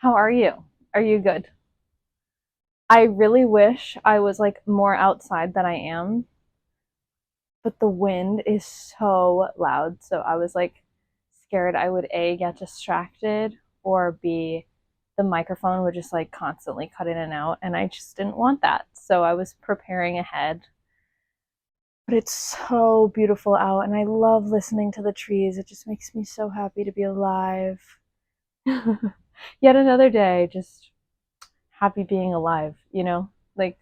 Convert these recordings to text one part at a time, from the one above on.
How are you? Are you good? I really wish I was like more outside than I am, but the wind is so loud. So I was like scared I would A, get distracted, or B, the microphone would just like constantly cut in and out. And I just didn't want that. So I was preparing ahead. But it's so beautiful out, and I love listening to the trees. It just makes me so happy to be alive. Yet another day, just happy being alive, you know? Like,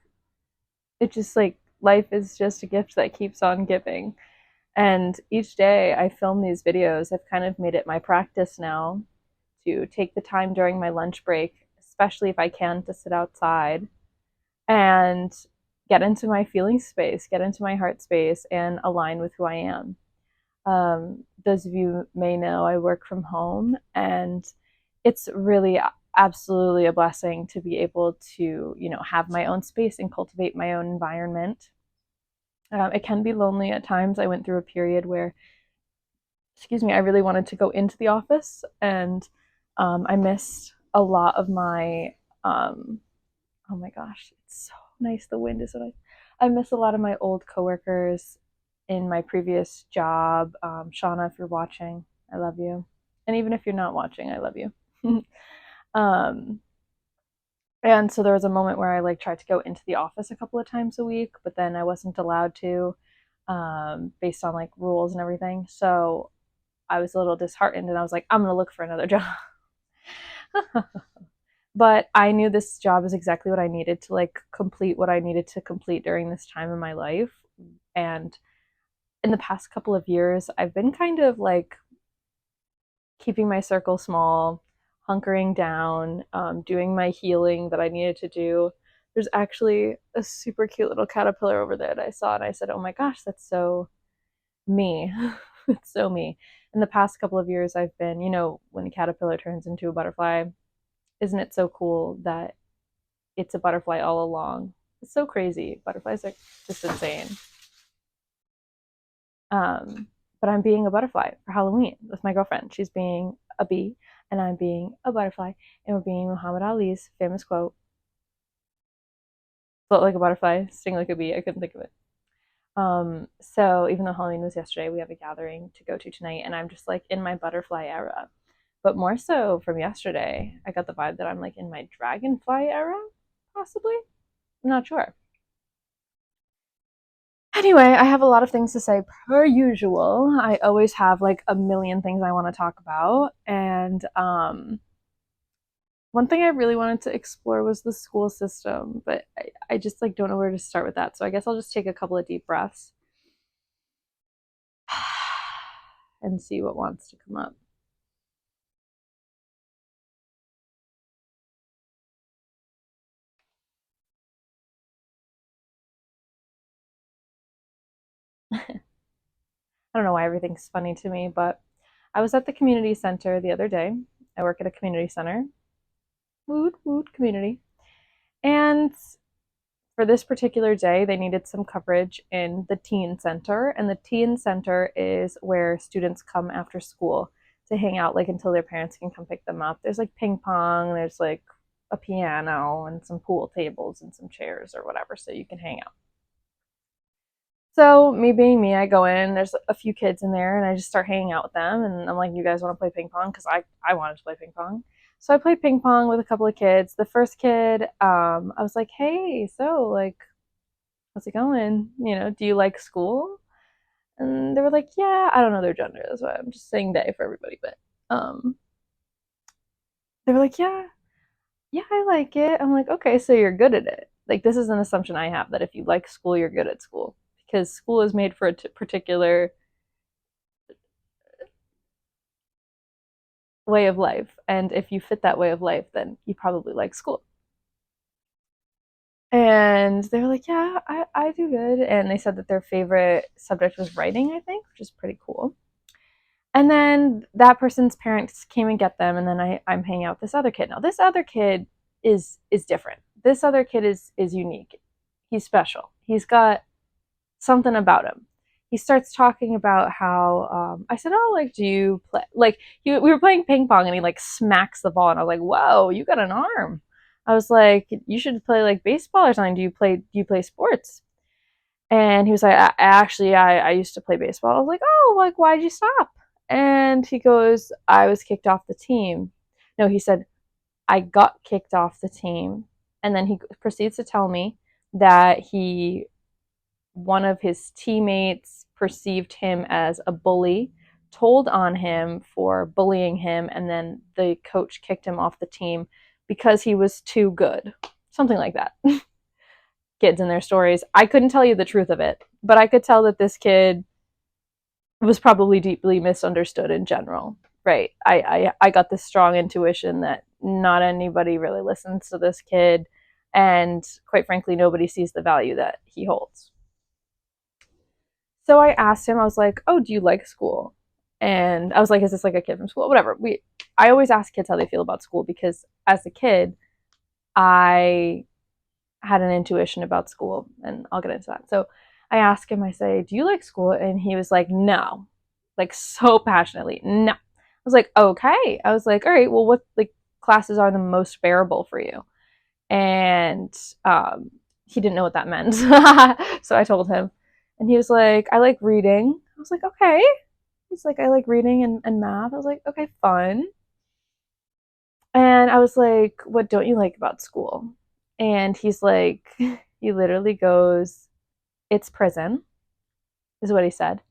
it just like life is just a gift that keeps on giving. And each day I film these videos. I've kind of made it my practice now to take the time during my lunch break, especially if I can, to sit outside and get into my feeling space, get into my heart space, and align with who I am. Those of you may know I work from home, and it's really absolutely a blessing to be able to, have my own space and cultivate my own environment. It can be lonely at times. I went through a period where, excuse me, I really wanted to go into the office, and I missed a lot of my, oh my gosh, it's so nice. The wind is so nice. I miss a lot of my old coworkers in my previous job. Shauna, if you're watching, I love you. And even if you're not watching, I love you. um, and so there was a moment where I like tried to go into the office a couple of times a week, but then I wasn't allowed to, based on like rules and everything. So I was a little disheartened, and I was like, I'm gonna look for another job. But I knew this job is exactly what I needed to like complete what I needed to complete during this time in my life. And in the past couple of years, I've been kind of like keeping my circle small, hunkering down, doing my healing that I needed to do. There's actually a super cute little caterpillar over there that I saw, and I said, oh my gosh, that's so me. It's so me. In the past couple of years, I've been, when a caterpillar turns into a butterfly, isn't it so cool that it's a butterfly all along? It's so crazy. Butterflies are just insane. Um, but I'm being a butterfly for Halloween with my girlfriend. She's being a bee, and I'm being a butterfly, and we're being Muhammad Ali's famous quote: "Float like a butterfly, sting like a bee." I couldn't think of it. So even though Halloween was yesterday, we have a gathering to go to tonight, and I'm just like in my butterfly era. But more so from yesterday, I got the vibe that I'm like in my dragonfly era, possibly. I'm not sure. Anyway, I have a lot of things to say per usual. I always have like a million things I want to talk about. And one thing I really wanted to explore was the school system, but I just like don't know where to start with that. So I guess I'll just take a couple of deep breaths and see what wants to come up. I don't know why everything's funny to me, but I was at the community center the other day. I work at a community center. Woot woot community. And for this particular day, they needed some coverage in the teen center. And the teen center is where students come after school to hang out like until their parents can come pick them up. There's like ping pong, there's like a piano and some pool tables and some chairs or whatever, so you can hang out. So me being me, I go in. There's a few kids in there, and I just start hanging out with them. And I'm like, "You guys want to play ping pong?" Because I wanted to play ping pong. So I played ping pong with a couple of kids. The first kid, I was like, "Hey, so like, how's it going? Do you like school?" And they were like, "Yeah." I don't know their gender, that's why I'm just saying they for everybody. But um, they were like, "Yeah, yeah, I like it." I'm like, "Okay, so you're good at it." Like this is an assumption I have that if you like school, you're good at school because school is made for a particular way of life. And if you fit that way of life, then you probably like school. And they were like, yeah, I do good. And they said that their favorite subject was writing, I think, which is pretty cool. And then that person's parents came and get them, and then I'm hanging out with this other kid. Now, this other kid is different. This other kid is unique. He's special. He's got something about him. he starts talking about how I said, "Oh, like, do you play?" Like, we were playing ping pong, and he like smacks the ball, and I was like, "Whoa, you got an arm!" I was like, "You should play like baseball or something. Do you play sports?" And he was like, I used to play baseball." I was like, "Oh, like, why'd you stop?" And he goes, "I was kicked off the team." No, he said, "I got kicked off the team." And then he proceeds to tell me that one of his teammates perceived him as a bully, told on him for bullying him, and then the coach kicked him off the team because he was too good. Something like that. Kids and their stories. I couldn't tell you the truth of it, but I could tell that this kid was probably deeply misunderstood in general. Right. I got this strong intuition that not anybody really listens to this kid, and quite frankly, nobody sees the value that he holds. So I asked him, I was like, "Oh, do you like school?" And I was like, "Is this like a kid from school?" Whatever. I always ask kids how they feel about school because as a kid, I had an intuition about school, and I'll get into that. So I asked him, I say, "Do you like school?" And he was like, "No," like so passionately, "No." I was like, "Okay." I was like, "All right, well, what like classes are the most bearable for you?" And he didn't know what that meant. So I told him, and he was like, "I like reading." I was like, "Okay." He's like, "I like reading and math." I was like, "Okay, fun." And I was like, "What don't you like about school?" And he's like, he literally goes, "It's prison," is what he said.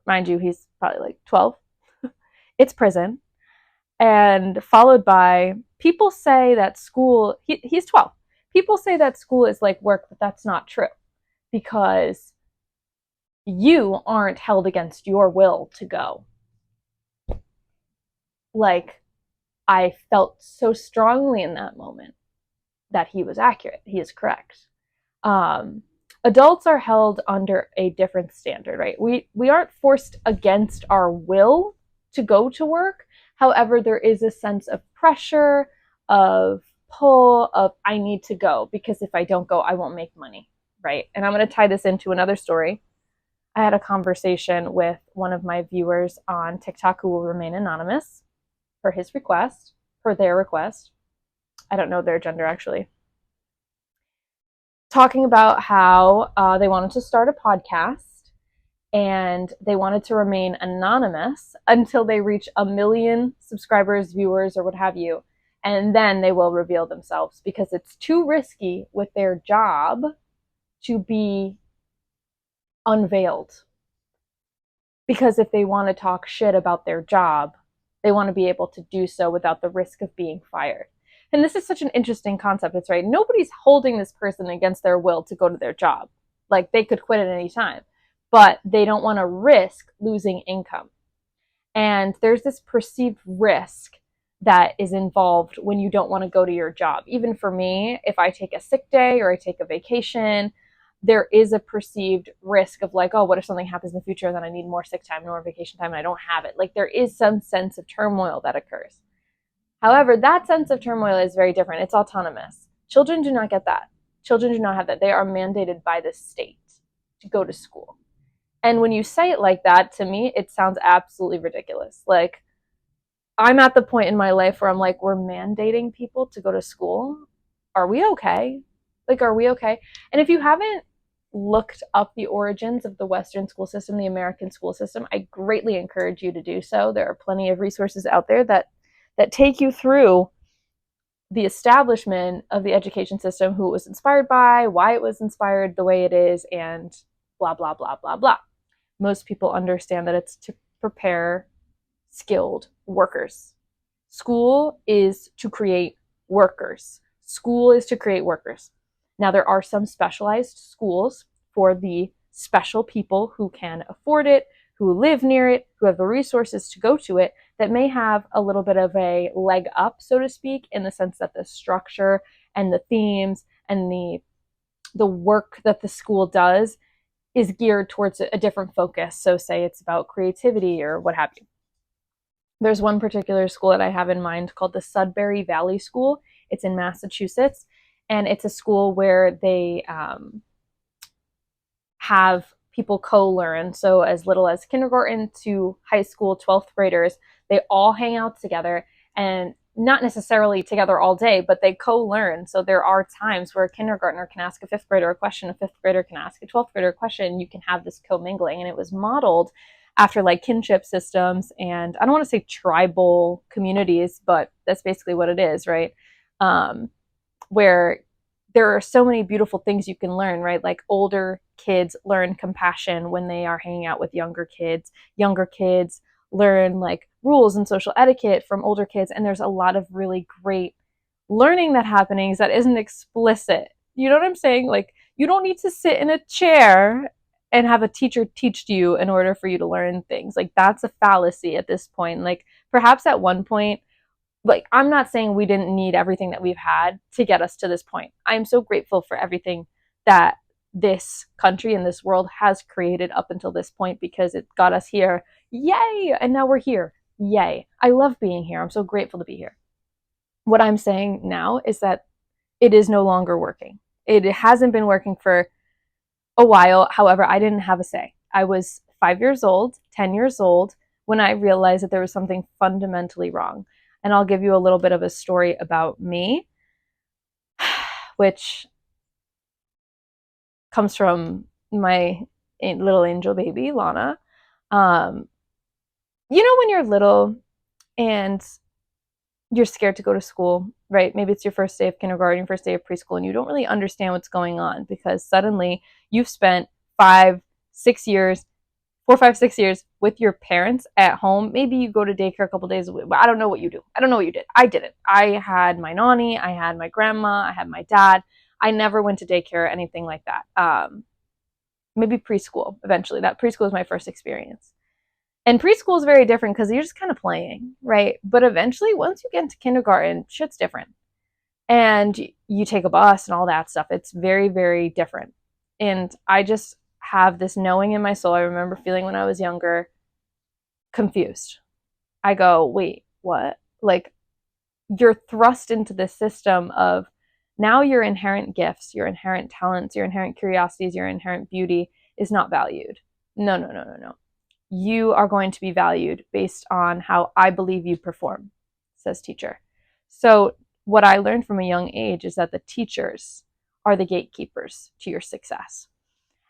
Mind you, he's probably like 12. "It's prison." And followed by, "People say that school," he's 12. "People say that school is like work, but that's not true because you aren't held against your will to go." Like, I felt so strongly in that moment that he was accurate. He is correct. Um, Adults are held under a different standard, right? We aren't forced against our will to go to work. However, there is a sense of pressure, of pull, of I need to go because if I don't go, I won't make money, right? And I'm going to tie this into another story. I had a conversation with one of my viewers on TikTok who will remain anonymous for his request, for their request. I don't know their gender actually. Talking about how they wanted to start a podcast and they wanted to remain anonymous until they reach 1 million subscribers, viewers, or what have you. And then they will reveal themselves because it's too risky with their job to be unveiled. Because if they want to talk shit about their job, they want to be able to do so without the risk of being fired. And this is such an interesting concept. It's right. Nobody's holding this person against their will to go to their job. Like they could quit at any time, but they don't want to risk losing income. And there's this perceived risk that is involved when you don't want to go to your job. Even for me, if I take a sick day or I take a vacation, there is a perceived risk of like, oh, what if something happens in the future and then I need more sick time, more vacation time, and I don't have it? Like there is some sense of turmoil that occurs. However, that sense of turmoil is very different. It's autonomous. Children do not get that. Children do not have that. They are mandated by the state to go to school. And when you say it like that, to me, it sounds absolutely ridiculous. Like, I'm at the point in my life where I'm like, we're mandating people to go to school. Are we okay? Like, are we okay? And if you haven't looked up the origins of the Western school system, the American school system, I greatly encourage you to do so. There are plenty of resources out there that take you through the establishment of the education system, who it was inspired by, why it was inspired the way it is, and blah, blah, blah, blah, blah. Most people understand that it's to prepare skilled workers. School is to create workers. School is to create workers. Now, there are some specialized schools for the special people who can afford it, who live near it, who have the resources to go to it, that may have a little bit of a leg up, so to speak, in the sense that the structure and the themes and the work that the school does is geared towards a different focus. So say it's about creativity or what have you. There's one particular school that I have in mind called the Sudbury Valley School. It's in Massachusetts, and it's a school where they have people co-learn. So as little as kindergarten to high school, 12th graders, they all hang out together, and not necessarily together all day, but they co-learn. So there are times where a kindergartner can ask a fifth grader a question, a fifth grader can ask a 12th grader a question, and you can have this co-mingling. And it was modeled after like kinship systems, and I don't want to say tribal communities, but that's basically what it is, right? Where there are so many beautiful things you can learn, right? Like older kids learn compassion when they are hanging out with younger kids. Younger kids learn like rules and social etiquette from older kids. And there's a lot of really great learning that happenings that isn't explicit. You know what I'm saying? Like you don't need to sit in a chair and have a teacher teach you in order for you to learn things. Like that's a fallacy at this point. Like perhaps at one point, like I'm not saying we didn't need everything that we've had to get us to this point. I'm so grateful for everything that this country and this world has created up until this point, because it got us here. Yay! And now we're here. Yay. I love being here. I'm so grateful to be here. What I'm saying now is that it is no longer working. It hasn't been working for a while. However, I didn't have a say. I was 5 years old, 10 years old, when I realized that there was something fundamentally wrong. And I'll give you a little bit of a story about me, which comes from my little angel baby, Lana. You know, when you're little and you're scared to go to school, right? Maybe it's your first day of kindergarten, first day of preschool, and you don't really understand what's going on because suddenly you've spent 5, 6 years, 4, 5, 6 years with your parents at home. Maybe you go to daycare a couple days a week. I don't know what you do. I don't know what you did. I didn't. I had my nanny, I had my grandma, I had my dad. I never went to daycare or anything like that. Maybe preschool eventually. That preschool was my first experience. And preschool is very different because you're just kind of playing, right? But eventually, once you get into kindergarten, shit's different. And you take a bus and all that stuff. It's very, very different. And I just have this knowing in my soul. I remember feeling when I was younger, confused. I go, wait, what? Like, you're thrust into this system of now your inherent gifts, your inherent talents, your inherent curiosities, your inherent beauty is not valued. No, no, no, no, no. You are going to be valued based on how I believe you perform, says teacher. So what I learned from a young age is that the teachers are the gatekeepers to your success.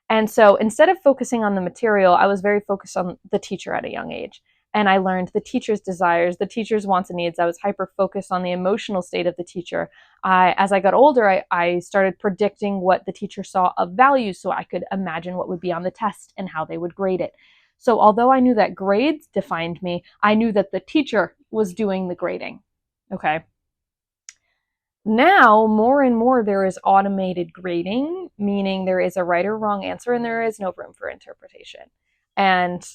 And so instead of focusing on the material, I was very focused on the teacher at a young age. And I learned the teacher's desires, the teacher's wants and needs. I was hyper focused on the emotional state of the teacher. As I got older, I started predicting what the teacher saw of value so I could imagine what would be on the test and how they would grade it. So although I knew that grades defined me, I knew that the teacher was doing the grading. Okay. Now, more and more, there is automated grading, meaning there is a right or wrong answer and there is no room for interpretation. And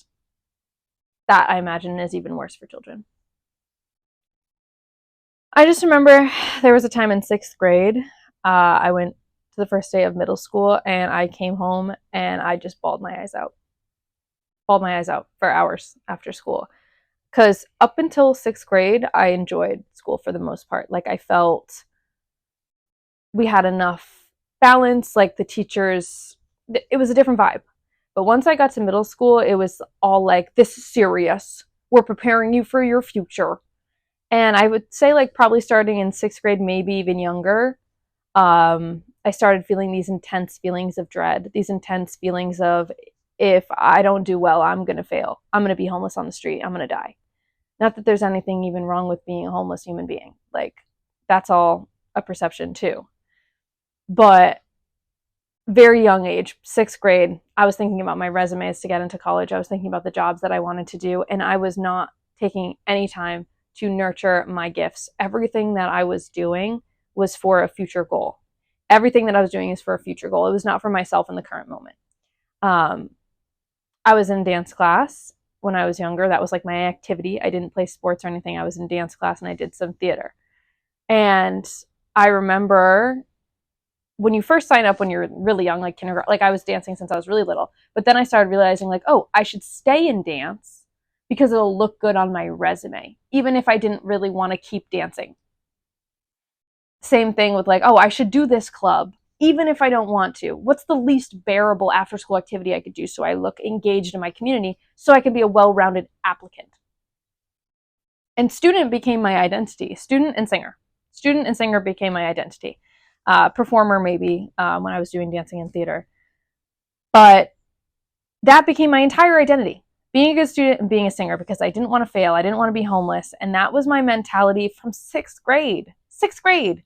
that, I imagine, is even worse for children. I just remember there was a time in 6th grade, I went to the first day of middle school and I came home and I just bawled my eyes out. Bawled my eyes out for hours after school. Because up until 6th grade, I enjoyed school for the most part. Like I felt we had enough balance, like the teachers, it was a different vibe. But once I got to middle school, it was all like, this is serious. We're preparing you for your future. And I would say like probably starting in 6th grade, maybe even younger, I started feeling these intense feelings of dread, these intense feelings of, if I don't do well, I'm going to fail. I'm going to be homeless on the street. I'm going to die. Not that there's anything even wrong with being a homeless human being. Like, that's all a perception too. But very young age, 6th grade, I was thinking about my resumes to get into college. I was thinking about the jobs that I wanted to do. And I was not taking any time to nurture my gifts. Everything that I was doing was for a future goal. Everything that I was doing is for a future goal. It was not for myself in the current moment. I was in dance class when I was younger. That was like my activity. I didn't play sports or anything. I was in dance class and I did some theater. And I remember when you first sign up when you're really young, like kindergarten, like I was dancing since I was really little. But then I started realizing like, oh, I should stay in dance because it'll look good on my resume, even if I didn't really want to keep dancing. Same thing with like, oh, I should do this club even if I don't want to? What's the least bearable after school activity I could do so I look engaged in my community so I can be a well-rounded applicant? And student became my identity. Student and singer. Student and singer became my identity. Performer, maybe, when I was doing dancing and theater. But that became my entire identity. Being a good student and being a singer, because I didn't want to fail. I didn't want to be homeless. And that was my mentality from sixth grade. Sixth grade.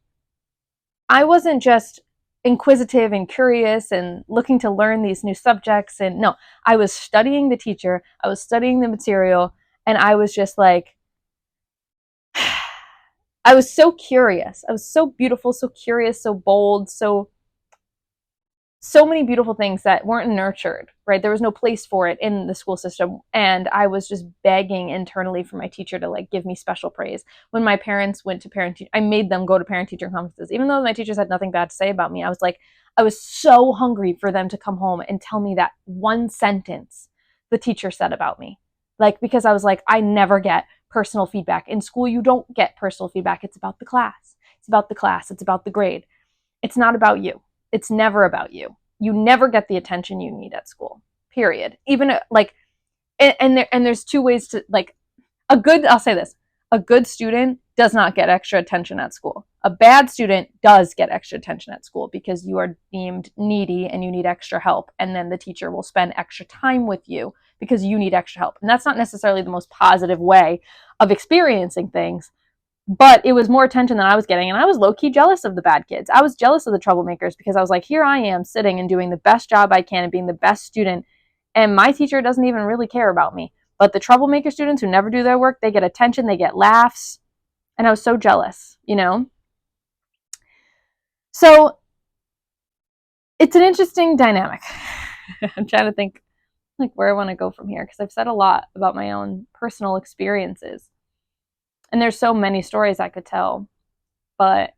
I wasn't just inquisitive and curious and looking to learn these new subjects. And no, I was studying the teacher. I was studying the material. And I was just like, I was so curious. I was so beautiful, so curious, so bold, so many beautiful things that weren't nurtured, right? There was no place for it in the school system. And I was just begging internally for my teacher to like give me special praise. When my parents went to I made them go to parent teacher conferences. Even though my teachers had nothing bad to say about me, I was so hungry for them to come home and tell me that one sentence the teacher said about me. Like, because I was like, I never get personal feedback. In school, you don't get personal feedback. It's about the class. It's about the class. It's about the grade. It's not about you. It's never about you. You never get the attention you need at school, period. Even like, and there's two ways to like, I'll say this, a good student does not get extra attention at school. A bad student does get extra attention at school because you are deemed needy and you need extra help. And then the teacher will spend extra time with you because you need extra help. And that's not necessarily the most positive way of experiencing things. But it was more attention than I was getting, and I was low-key jealous of the bad kids. I was jealous of the troublemakers because I was like, here I am sitting and doing the best job I can and being the best student, and my teacher doesn't even really care about me. But the troublemaker students who never do their work, they get attention, they get laughs, and I was so jealous, you know? So it's an interesting dynamic. I'm trying to think like where I want to go from here because I've said a lot about my own personal experiences. And there's so many stories I could tell, but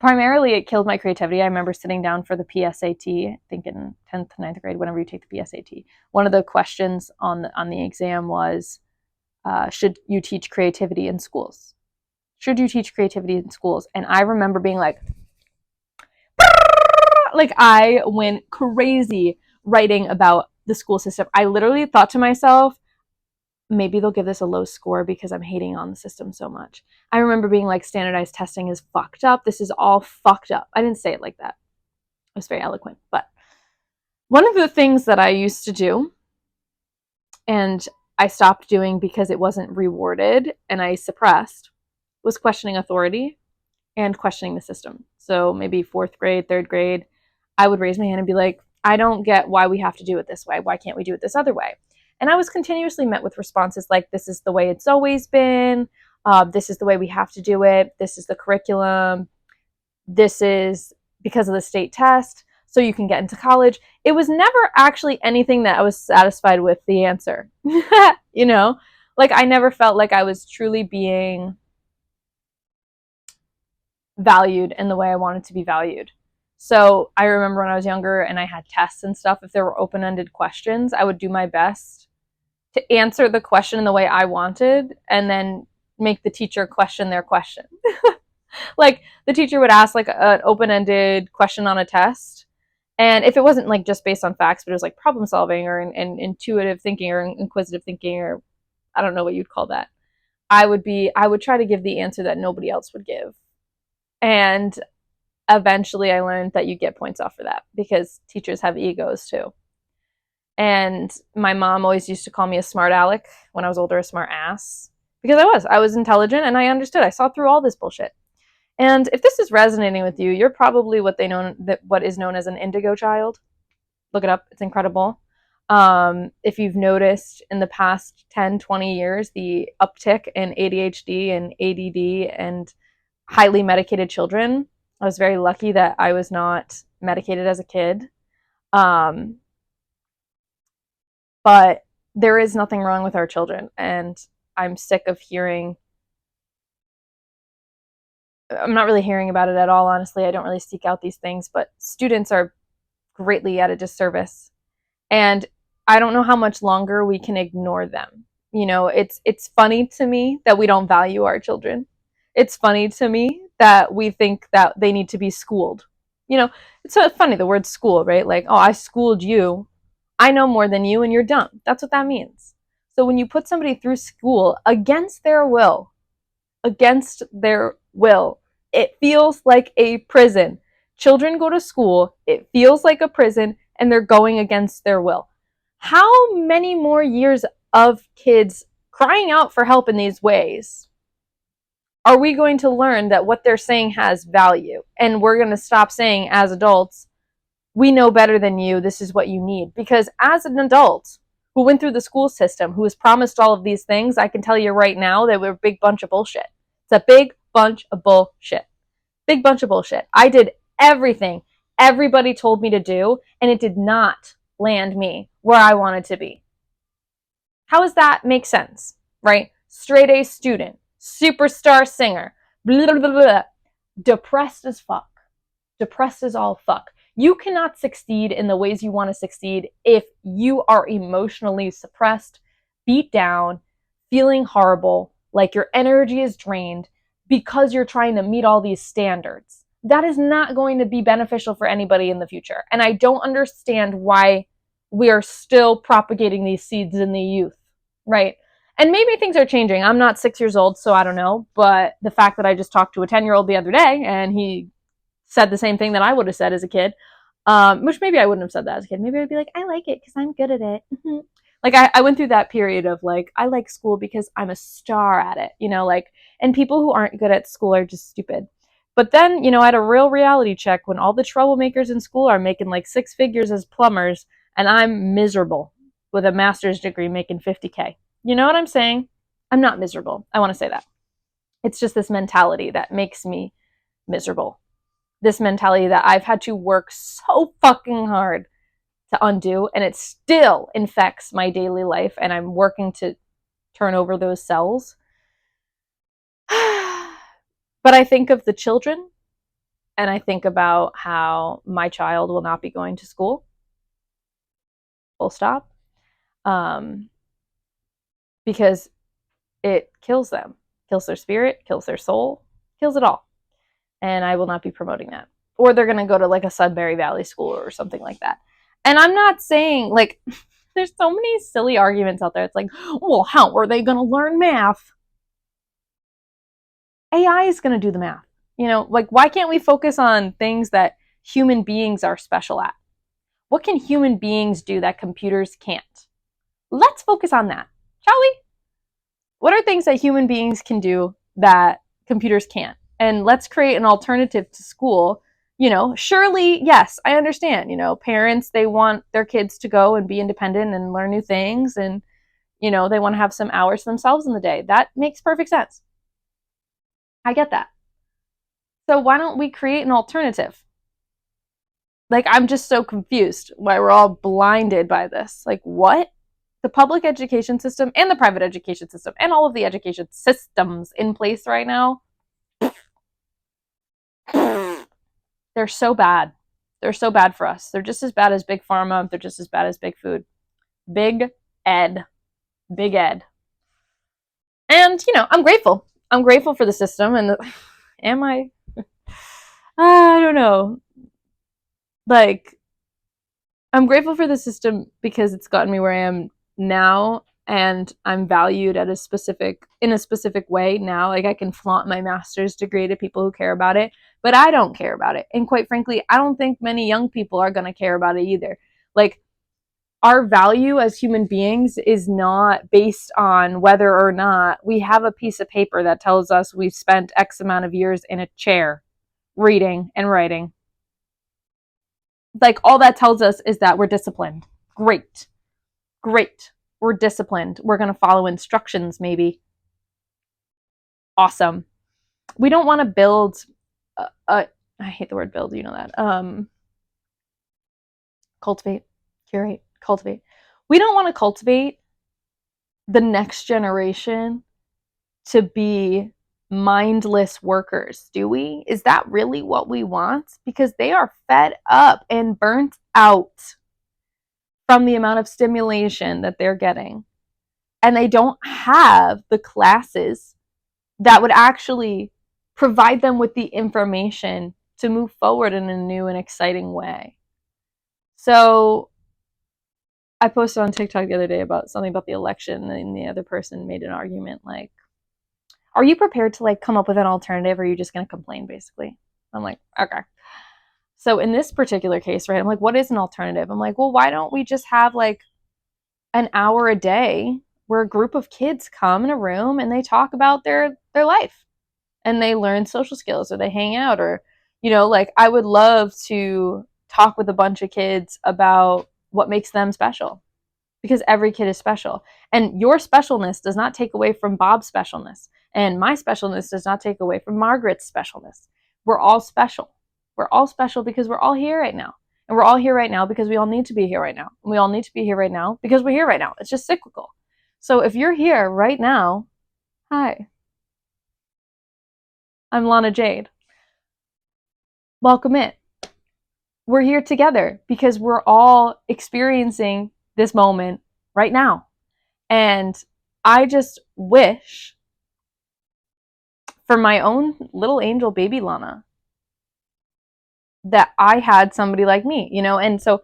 primarily it killed my creativity. I remember sitting down for the PSAT, I think in 10th, 9th grade, whenever you take the PSAT. One of the questions on the exam was, should you teach creativity in schools? Should you teach creativity in schools? And I remember being like I went crazy writing about the school system. I literally thought to myself, maybe they'll give this a low score because I'm hating on the system so much. I remember being like, standardized testing is fucked up. This is all fucked up. I didn't say it like that. I was very eloquent. But one of the things that I used to do, and I stopped doing because it wasn't rewarded and I suppressed, was questioning authority and questioning the system. So maybe 4th grade, 3rd grade, I would raise my hand and be like, I don't get why we have to do it this way. Why can't we do it this other way? And I was continuously met with responses like, this is the way it's always been. This is the way we have to do it. This is the curriculum. This is because of the state test, so you can get into college. It was never actually anything that I was satisfied with the answer. You know, like I never felt like I was truly being valued in the way I wanted to be valued. So I remember when I was younger and I had tests and stuff, if there were open-ended questions, I would do my best to answer the question in the way I wanted and then make the teacher question their question. Like the teacher would ask like an open-ended question on a test. And if it wasn't like just based on facts, but it was like problem solving or intuitive thinking or inquisitive thinking, or I don't know what you'd call that, I would try to give the answer that nobody else would give. And eventually I learned that you get points off for that because teachers have egos too. And my mom always used to call me a smart aleck when I was older, a smart ass, because I was intelligent and I understood. I saw through all this bullshit. And if this is resonating with you, you're probably what is known as an Indigo child. Look it up. It's incredible. If you've noticed in the past 10, 20 years, the uptick in ADHD and ADD and highly medicated children, I was very lucky that I was not medicated as a kid. But there is nothing wrong with our children. And I'm sick of I'm not really hearing about it at all, honestly. I don't really seek out these things, but students are greatly at a disservice. And I don't know how much longer we can ignore them. You know, it's funny to me that we don't value our children. It's funny to me that we think that they need to be schooled. You know, it's so funny, the word school, right? Like, oh, I schooled you. I know more than you and you're dumb. That's what that means. So when you put somebody through school against their will, it feels like a prison. Children go to school, it feels like a prison, and they're going against their will. How many more years of kids crying out for help in these ways are we going to learn that what they're saying has value? And we're going to stop saying, as adults, we know better than you, this is what you need. Because as an adult who went through the school system, who was promised all of these things, I can tell you right now that we're a big bunch of bullshit. It's a big bunch of bullshit. Big bunch of bullshit. I did everything everybody told me to do, and it did not land me where I wanted to be. How does that make sense, right? Straight A student, superstar singer, blah, blah, blah, blah. Depressed as fuck. Depressed as all fuck. You cannot succeed in the ways you want to succeed if you are emotionally suppressed, beat down, feeling horrible, like your energy is drained because you're trying to meet all these standards. That is not going to be beneficial for anybody in the future. And I don't understand why we are still propagating these seeds in the youth, right? And maybe things are changing. I'm not 6 years old, so I don't know. But the fact that I just talked to a 10-year-old the other day and he said the same thing that I would have said as a kid, which maybe I wouldn't have said that as a kid. Maybe I'd be like, I like it because I'm good at it. Like I went through that period of like, I like school because I'm a star at it, like, and people who aren't good at school are just stupid. But then, I had a real reality check when all the troublemakers in school are making like 6 figures as plumbers and I'm miserable with a master's degree making 50K. You know what I'm saying? I'm not miserable. I want to say that. It's just this mentality that makes me miserable. This mentality that I've had to work so fucking hard to undo, and it still infects my daily life, and I'm working to turn over those cells. But I think of the children, and I think about how my child will not be going to school. Full stop. Because it kills them, kills their spirit, kills their soul, kills it all. And I will not be promoting that. Or they're going to go to like a Sudbury Valley school or something like that. And I'm not saying, like, there's so many silly arguments out there. It's like, well, how are they going to learn math? AI is going to do the math. Like, why can't we focus on things that human beings are special at? What can human beings do that computers can't? Let's focus on that, shall we? What are things that human beings can do that computers can't? And let's create an alternative to school. Surely, yes, I understand. Parents, they want their kids to go and be independent and learn new things. And, they want to have some hours to themselves in the day. That makes perfect sense. I get that. So why don't we create an alternative? Like, I'm just so confused why we're all blinded by this. Like, what? The public education system and the private education system and all of the education systems in place right now, they're so bad. They're so bad for us. They're just as bad as Big Pharma. They're just as bad as Big Food. Big Ed. Big Ed. And, I'm grateful. I'm grateful for the system. And am I? I don't know. Like, I'm grateful for the system because it's gotten me where I am now, and I'm valued in a specific way now. Like, I can flaunt my master's degree to people who care about it, but I don't care about it. And quite frankly, I don't think many young people are going to care about it either. Like, our value as human beings is not based on whether or not we have a piece of paper that tells us we've spent X amount of years in a chair reading and writing. Like, all that tells us is that we're disciplined. Great. We're disciplined. We're going to follow instructions, maybe. Awesome. We don't want to build I hate the word build, you know that. Cultivate, curate, cultivate. We don't want to cultivate the next generation to be mindless workers, do we? Is that really what we want? Because they are fed up and burnt out from the amount of stimulation that they're getting. And they don't have the classes that would actually provide them with the information to move forward in a new and exciting way. So I posted on TikTok the other day about something about the election, and the other person made an argument like, are you prepared to like come up with an alternative, or are you just going to complain, basically? I'm like, okay. So in this particular case, right, I'm like, what is an alternative? I'm like, well, why don't we just have like an hour a day where a group of kids come in a room and they talk about their life and they learn social skills, or they hang out, or, you know, like I would love to talk with a bunch of kids about what makes them special, because every kid is special. And your specialness does not take away from Bob's specialness. And my specialness does not take away from Margaret's specialness. We're all special. We're all special because we're all here right now. And we're all here right now because we all need to be here right now. And we all need to be here right now because we're here right now. It's just cyclical. So if you're here right now, hi, I'm Lana Jade. Welcome in. We're here together because we're all experiencing this moment right now. And I just wish for my own little angel baby Lana that I had somebody like me, you know? And so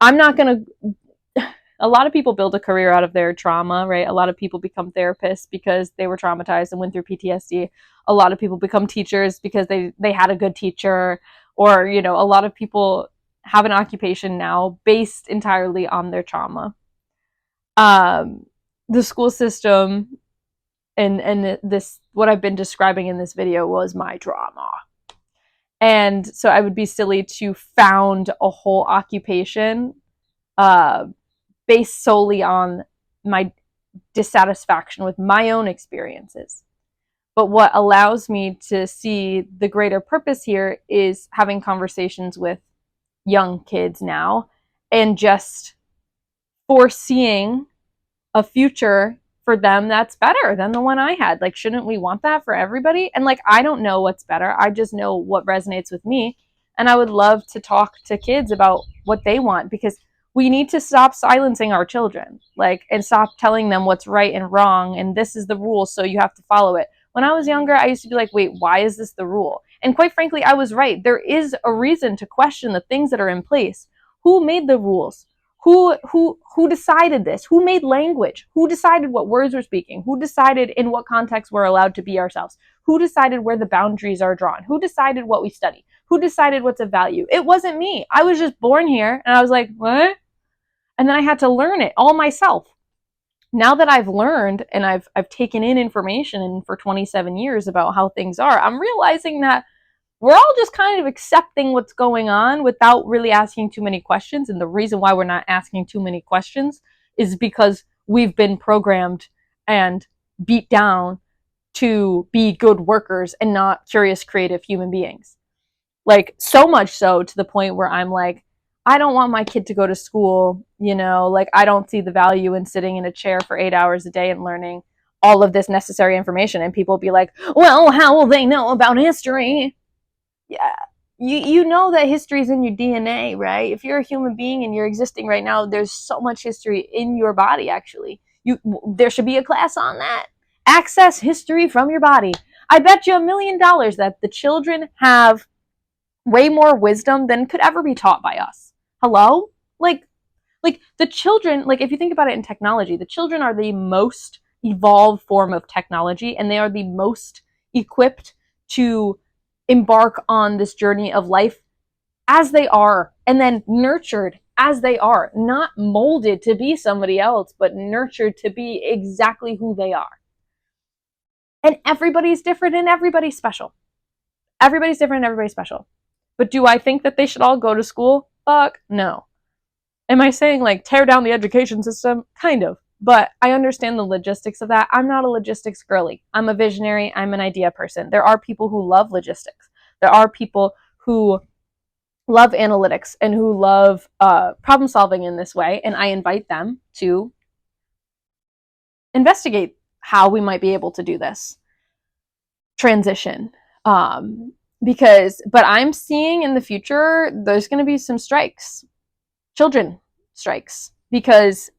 I'm not going to, a lot of people build a career out of their trauma, right? A lot of people become therapists because they were traumatized and went through PTSD. A lot of people become teachers because they had a good teacher, or, you know, a lot of people have an occupation now based entirely on their trauma. The school system and this, what I've been describing in this video, was my trauma. And so I would be silly to found a whole occupation based solely on my dissatisfaction with my own experiences. But what allows me to see the greater purpose here is having conversations with young kids now and just foreseeing a future for them that's better than the one I had. Like, shouldn't we want that for everybody? And like, I don't know what's better. I just know what resonates with me. And I would love to talk to kids about what they want, because we need to stop silencing our children, like, and stop telling them what's right and wrong. And this is the rule, so you have to follow it. When I was younger, I used to be like, wait, why is this the rule? And quite frankly, I was right. There is a reason to question the things that are in place. Who made the rules? Who decided this? Who made language? Who decided what words we're speaking? Who decided in what context we're allowed to be ourselves? Who decided where the boundaries are drawn? Who decided what we study? Who decided what's of value? It wasn't me. I was just born here and I was like, what? And then I had to learn it all myself. Now that I've learned and I've taken in information for 27 years about how things are, I'm realizing that we're all just kind of accepting what's going on without really asking too many questions. And the reason why we're not asking too many questions is because we've been programmed and beat down to be good workers and not curious, creative human beings. Like, so much so to the point where I'm like, I don't want my kid to go to school, you know, like, I don't see the value in sitting in a chair for 8 hours a day and learning all of this necessary information. And people be like, well, how will they know about history? Yeah, you know that history is in your DNA, right? If you're a human being and you're existing right now, there's so much history in your body. Actually, there should be a class on that. Access history from your body. I bet you $1 million that the children have way more wisdom than could ever be taught by us. Hello? Like the children, like if you think about it in technology, the children are the most evolved form of technology, and they are the most equipped to embark on this journey of life as they are, and then nurtured as they are, not molded to be somebody else, but nurtured to be exactly who they are. And everybody's different and everybody's special. Everybody's different and everybody's special. But do I think that they should all go to school? Fuck no. Am I saying like tear down the education system? Kind of. But I understand the logistics of that. I'm not a logistics girly. I'm a visionary. I'm an idea person. There are people who love logistics. There are people who love analytics and who love problem solving in this way. And I invite them to investigate how we might be able to do this transition. But I'm seeing in the future, there's going to be some strikes, children strikes, because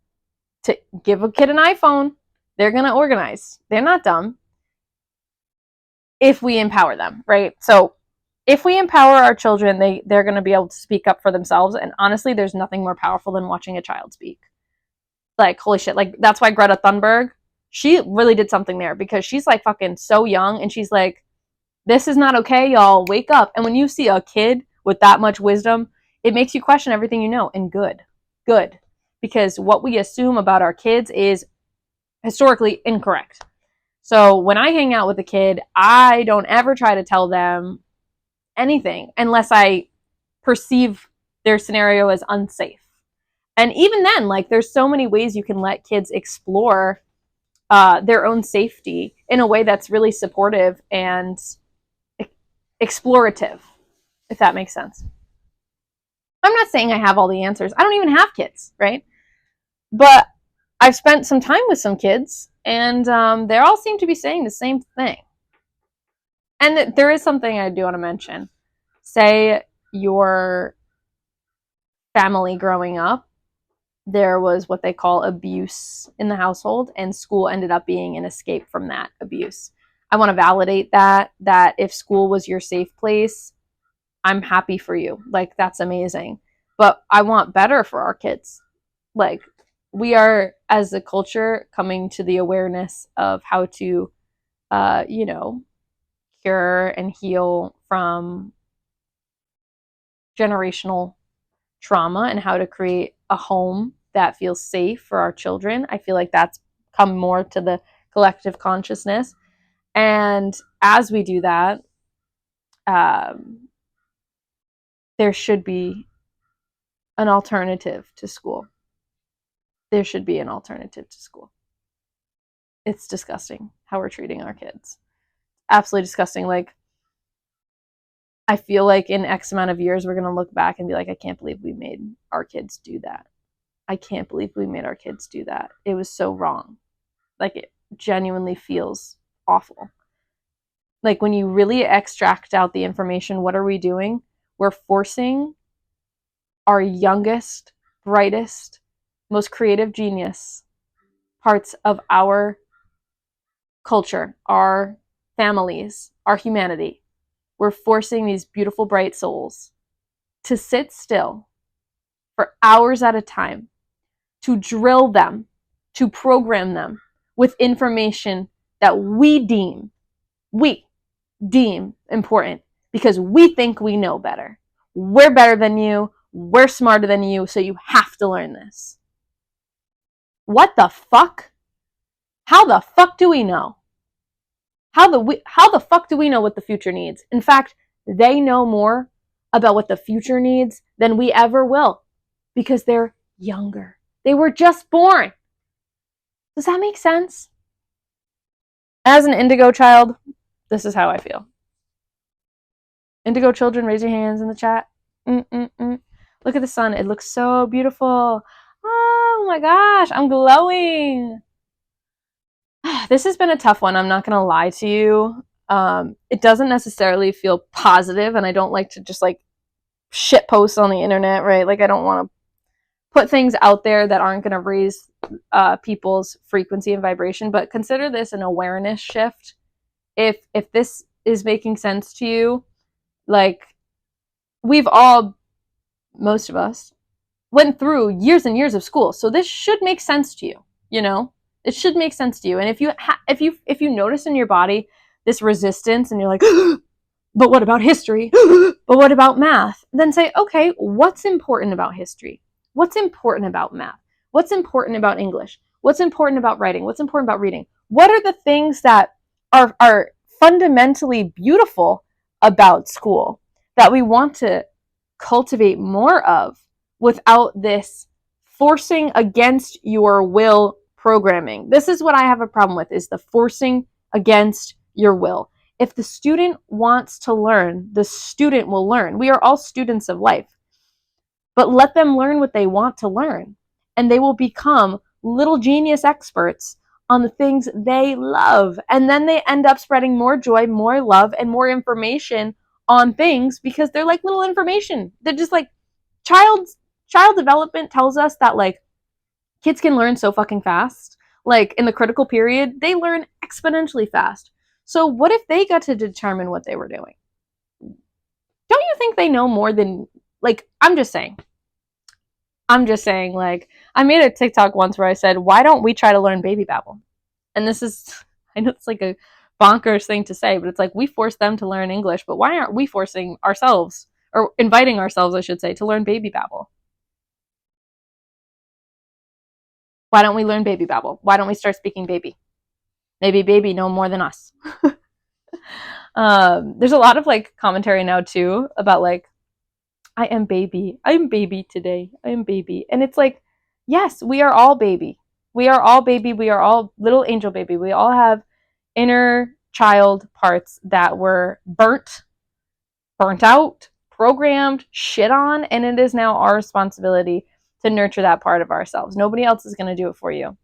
to give a kid an iPhone, they're going to organize. They're not dumb if we empower them, right? So if we empower our children, they're going to be able to speak up for themselves. And honestly, there's nothing more powerful than watching a child speak. Like, holy shit. Like, that's why Greta Thunberg, she really did something there, because she's like fucking so young, and she's like, this is not okay, y'all. Wake up. And when you see a kid with that much wisdom, it makes you question everything you know. And good. Good. Because what we assume about our kids is historically incorrect. So when I hang out with a kid, I don't ever try to tell them anything unless I perceive their scenario as unsafe. And even then, like, there's so many ways you can let kids explore their own safety in a way that's really supportive and explorative, if that makes sense. I'm not saying I have all the answers. I don't even have kids, right? But I've spent some time with some kids, and they all seem to be saying the same thing. And there is something I do want to mention. Say your family growing up, there was what they call abuse in the household, and school ended up being an escape from that abuse. I want to validate that if school was your safe place, I'm happy for you. Like, that's amazing. But I want better for our kids. Like, we are, as a culture, coming to the awareness of how to, cure and heal from generational trauma, and how to create a home that feels safe for our children. I feel like that's come more to the collective consciousness. And as we do that, there should be an alternative to school. There should be an alternative to school. It's disgusting how we're treating our kids. Absolutely disgusting. Like, I feel like in X amount of years, we're going to look back and be like, I can't believe we made our kids do that. I can't believe we made our kids do that. It was so wrong. Like, it genuinely feels awful. Like, when you really extract out the information, what are we doing? We're forcing our youngest, brightest, most creative genius parts of our culture, our families, our humanity. We're forcing these beautiful, bright souls to sit still for hours at a time, to drill them, to program them with information that we deem important, because we think we know better. We're better than you. We're smarter than you, so you have to learn this. What the fuck? How the fuck do we know? How the fuck do we know what the future needs? In fact, they know more about what the future needs than we ever will, because they're younger. They were just born. Does that make sense? As an Indigo child, this is how I feel. Indigo children, raise your hands in the chat. Look at the sun. It looks so beautiful. Oh my gosh, I'm glowing. This has been a tough one. I'm not going to lie to you. It doesn't necessarily feel positive, and I don't like to just like shit post on the internet, right? Like, I don't want to put things out there that aren't going to raise people's frequency and vibration. But consider this an awareness shift. If this is making sense to you, like, we've all, most of us, went through years and years of school, so this should make sense to you. You know, it should make sense to you. And if you notice in your body this resistance, and you're like, but what about history? But what about math? Then say, okay, what's important about history? What's important about math? What's important about English? What's important about writing? What's important about reading? What are the things that are fundamentally beautiful about school that we want to cultivate more of, without this forcing against your will programming? This is what I have a problem with, is the forcing against your will. If the student wants to learn, the student will learn. We are all students of life. But let them learn what they want to learn, and they will become little genius experts on the things they love. And then they end up spreading more joy, more love, and more information on things, because they're like little information. They're just like child development tells us that, like, kids can learn so fucking fast. Like, in the critical period, they learn exponentially fast. So what if they got to determine what they were doing? think they know more than, like, I'm just saying, like, I made a TikTok once where I said, why don't we try to learn baby babble? And this is, I know it's like a bonkers thing to say, but it's like we force them to learn English, but why aren't we forcing ourselves, or inviting ourselves, I should say, to learn baby babble? Why don't we learn baby babble? Why don't we start speaking baby? Maybe baby know more than us. There's a lot of like commentary now too about like, I am baby. I am baby today. I am baby. And it's like, yes, we are all baby. We are all baby. We are all little angel baby. We all have inner child parts that were burnt out, programmed, shit on, and it is now our responsibility to nurture that part of ourselves. Nobody else is going to do it for you.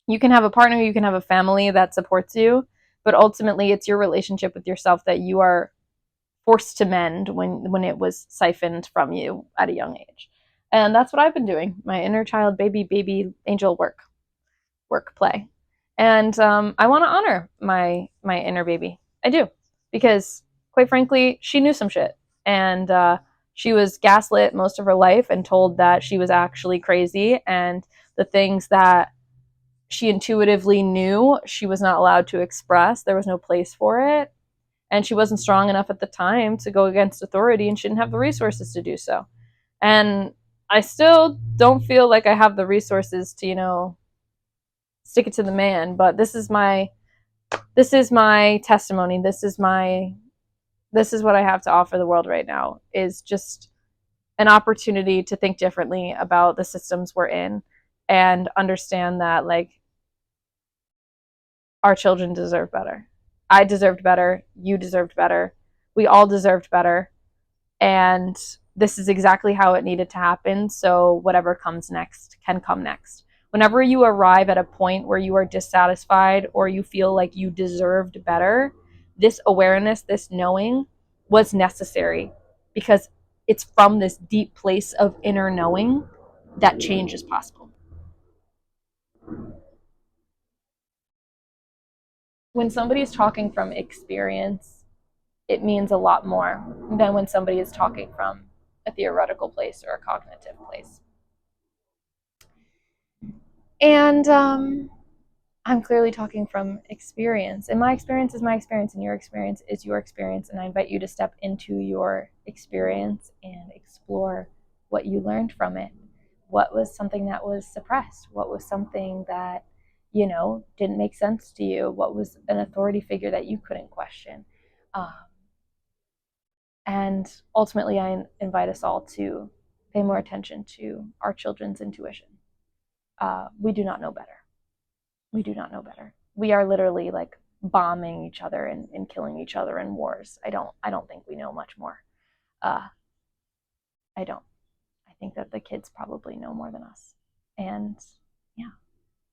You can have a partner, you can have a family that supports you, but ultimately it's your relationship with yourself that you are forced to mend when it was siphoned from you at a young age. And that's what I've been doing. My inner child baby angel work play. And I want to honor my inner baby. I do, because quite frankly, she knew some shit, and she was gaslit most of her life and told that she was actually crazy, and the things that she intuitively knew she was not allowed to express. There was no place for it, and she wasn't strong enough at the time to go against authority, and she didn't have the resources to do so. And I still don't feel like I have the resources to, stick it to the man, but this is my testimony. This is what I have to offer the world right now, is just an opportunity to think differently about the systems we're in and understand that, like, our children deserve better. I deserved better. You deserved better. We all deserved better. And this is exactly how it needed to happen. So whatever comes next can come next. Whenever you arrive at a point where you are dissatisfied or you feel like you deserved better, this awareness, this knowing was necessary, because it's from this deep place of inner knowing that change is possible. When somebody is talking from experience, it means a lot more than when somebody is talking from a theoretical place or a cognitive place. And I'm clearly talking from experience. And my experience is my experience, and your experience is your experience. And I invite you to step into your experience and explore what you learned from it. What was something that was suppressed? What was something that, didn't make sense to you? What was an authority figure that you couldn't question? And ultimately, I invite us all to pay more attention to our children's intuition. We do not know better. We do not know better. We are literally like bombing each other and killing each other in wars. I don't think we know much more. Uh, I don't. I think that the kids probably know more than us. And yeah.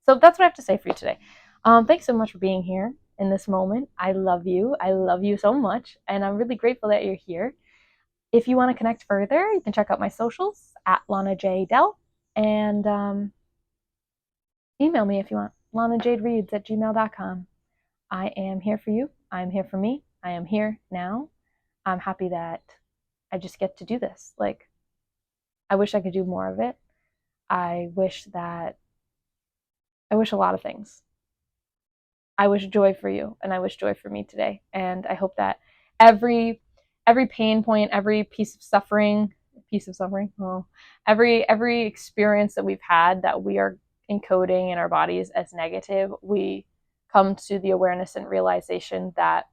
So that's what I have to say for you today. Thanks so much for being here in this moment. I love you. I love you so much. And I'm really grateful that you're here. If you want to connect further, you can check out my socials at lanajadereads, and email me if you want. lanajadereads@gmail.com. I am here for you. I'm here for me. I am here now. I'm happy that I just get to do this. Like, I wish I could do more of it. I wish a lot of things. I wish joy for you, and I wish joy for me today. And I hope that every pain point, every piece of suffering, well, every experience that we've had that we are encoding in our bodies as negative, we come to the awareness and realization that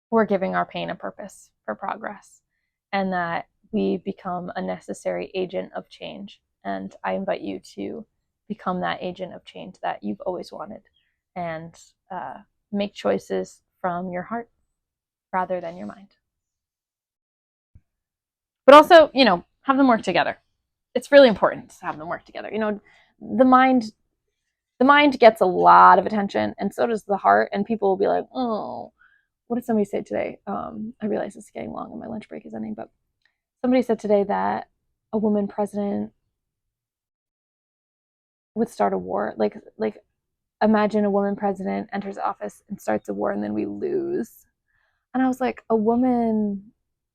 we're giving our pain a purpose for progress, and that we become a necessary agent of change. And I invite you to become that agent of change that you've always wanted, and make choices from your heart rather than your mind. But also, have them work together. It's really important to have them work together. The mind gets a lot of attention, and so does the heart. And people will be like, "Oh, what did somebody say today?" I realize it's getting long and my lunch break is ending, but somebody said today that a woman president would start a war. Like imagine a woman president enters office and starts a war, and then we lose. And I was like, a woman,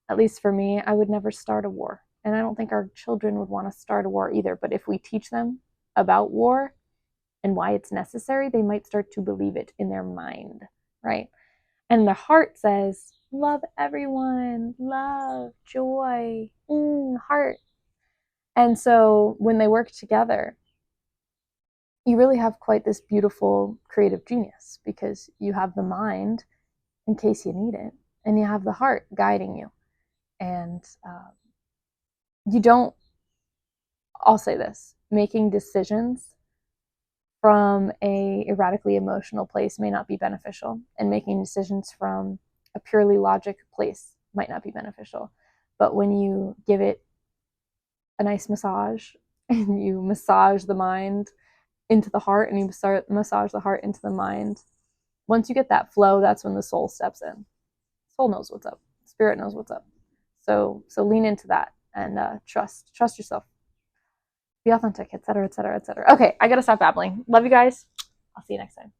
at least for me, I would never start a war. And I don't think our children would want to start a war either. But if we teach them about war and why it's necessary, they might start to believe it in their mind, right? And the heart says, love everyone, love, joy, heart. And so when they work together, you really have quite this beautiful creative genius because you have the mind in case you need it, and you have the heart guiding you. And you don't, I'll say this, making decisions from a erratically emotional place may not be beneficial, and making decisions from a purely logic place might not be beneficial. But when you give it a nice massage and you massage the mind into the heart and you massage the heart into the mind, once you get that flow, that's when the soul steps in. Soul knows what's up. Spirit knows what's up. So lean into that and trust yourself. Be authentic, etc., etc., etc. Okay, I gotta stop babbling. Love you guys. I'll see you next time.